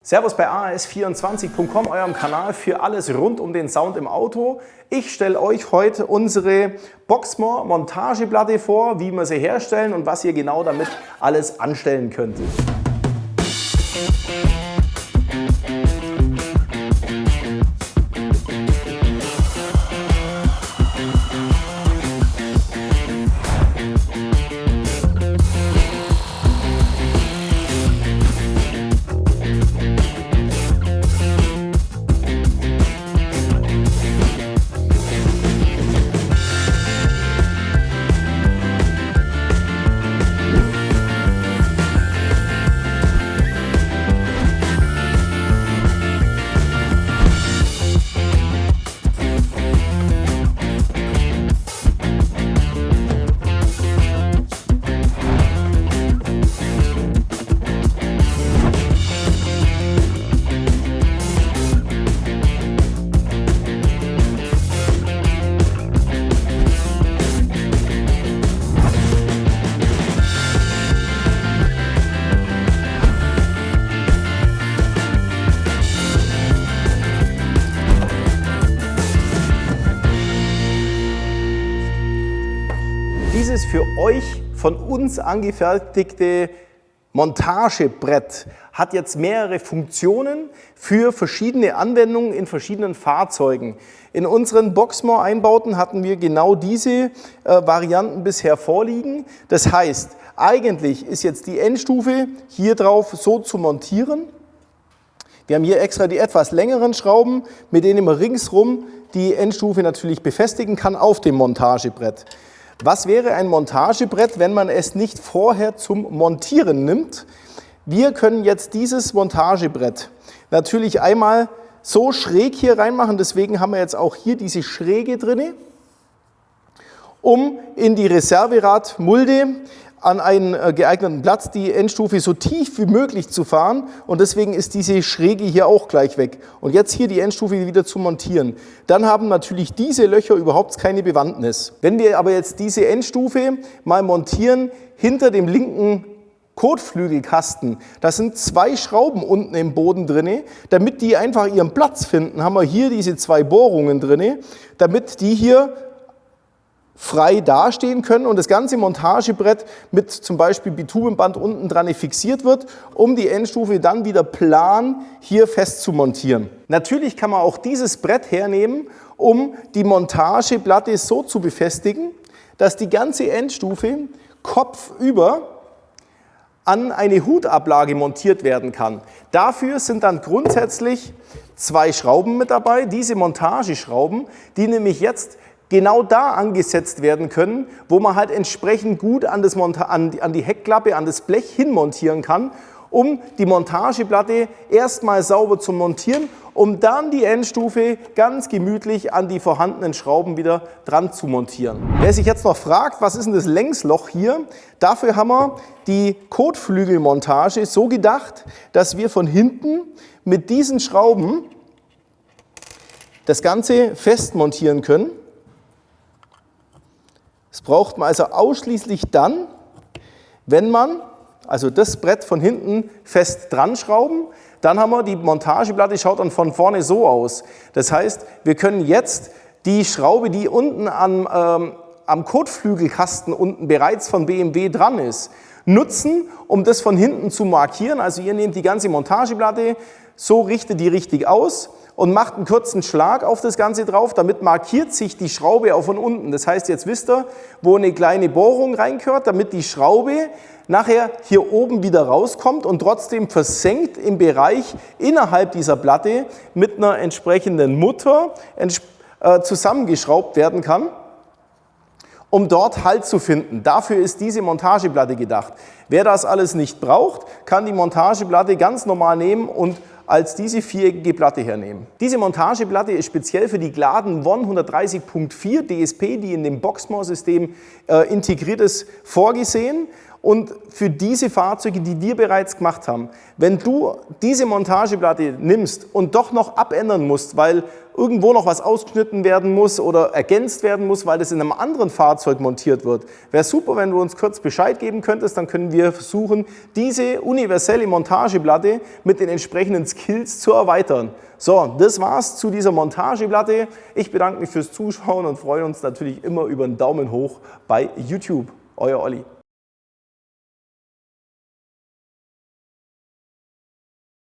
Servus bei AAS24.com, eurem Kanal für alles rund um den Sound im Auto. Ich stelle euch heute unsere Boxmoor Montageplatte vor, wie wir sie herstellen und was ihr genau damit alles anstellen könnt. Dieses für euch von uns angefertigte Montagebrett hat jetzt mehrere Funktionen für verschiedene Anwendungen in verschiedenen Fahrzeugen. In unseren Boxmoor-Einbauten hatten wir genau diese Varianten bisher vorliegen. Das heißt, eigentlich ist jetzt die Endstufe hier drauf so zu montieren. Wir haben hier extra die etwas längeren Schrauben, mit denen man ringsrum die Endstufe natürlich befestigen kann auf dem Montagebrett. Was wäre ein Montagebrett, wenn man es nicht vorher zum Montieren nimmt? Wir können jetzt dieses Montagebrett natürlich einmal so schräg hier reinmachen, deswegen haben wir jetzt auch hier diese Schräge drin, um in die Reserveradmulde an einen geeigneten Platz die Endstufe so tief wie möglich zu fahren, und deswegen ist diese Schräge hier auch gleich weg. Und jetzt hier die Endstufe wieder zu montieren. Dann haben natürlich diese Löcher überhaupt keine Bewandtnis. Wenn wir aber jetzt diese Endstufe mal montieren hinter dem linken Kotflügelkasten, da sind zwei Schrauben unten im Boden drin, damit die einfach ihren Platz finden, haben wir hier diese zwei Bohrungen drin, damit die hier frei dastehen können und das ganze Montagebrett mit zum Beispiel Bitumenband unten dran fixiert wird, um die Endstufe dann wieder plan hier fest zu montieren. Natürlich kann man auch dieses Brett hernehmen, um die Montageplatte so zu befestigen, dass die ganze Endstufe kopfüber an eine Hutablage montiert werden kann. Dafür sind dann grundsätzlich zwei Schrauben mit dabei, diese Montageschrauben, die nämlich jetzt genau da angesetzt werden können, wo man halt entsprechend gut an die Heckklappe, an das Blech hinmontieren kann, um die Montageplatte erstmal sauber zu montieren, um dann die Endstufe ganz gemütlich an die vorhandenen Schrauben wieder dran zu montieren. Wer sich jetzt noch fragt, was ist denn das Längsloch hier? Dafür haben wir die Kotflügelmontage so gedacht, dass wir von hinten mit diesen Schrauben das Ganze fest montieren können. Das braucht man also ausschließlich dann, wenn man also das Brett von hinten fest dran schrauben. Dann haben wir die Montageplatte, schaut dann von vorne so aus. Das heißt, wir können jetzt die Schraube, die unten am Kotflügelkasten unten bereits von BMW dran ist, nutzen, um das von hinten zu markieren. Also ihr nehmt die ganze Montageplatte, so richtet die richtig aus und macht einen kurzen Schlag auf das Ganze drauf, damit markiert sich die Schraube auch von unten. Das heißt, jetzt wisst ihr, wo eine kleine Bohrung reingehört, damit die Schraube nachher hier oben wieder rauskommt und trotzdem versenkt im Bereich innerhalb dieser Platte mit einer entsprechenden Mutter zusammengeschraubt werden kann, um dort Halt zu finden. Dafür ist diese Montageplatte gedacht. Wer das alles nicht braucht, kann die Montageplatte ganz normal nehmen und als diese viereckige Platte hernehmen. Diese Montageplatte ist speziell für die Gladden One 130.4 DSP, die in dem Boxmoor-System integriert ist, vorgesehen. Und für diese Fahrzeuge, die wir bereits gemacht haben, wenn du diese Montageplatte nimmst und doch noch abändern musst, weil irgendwo noch was ausgeschnitten werden muss oder ergänzt werden muss, weil das in einem anderen Fahrzeug montiert wird, wäre super, wenn du uns kurz Bescheid geben könntest, dann können wir versuchen, diese universelle Montageplatte mit den entsprechenden Skills zu erweitern. So, das war's zu dieser Montageplatte. Ich bedanke mich fürs Zuschauen und freue uns natürlich immer über einen Daumen hoch bei YouTube. Euer Olli.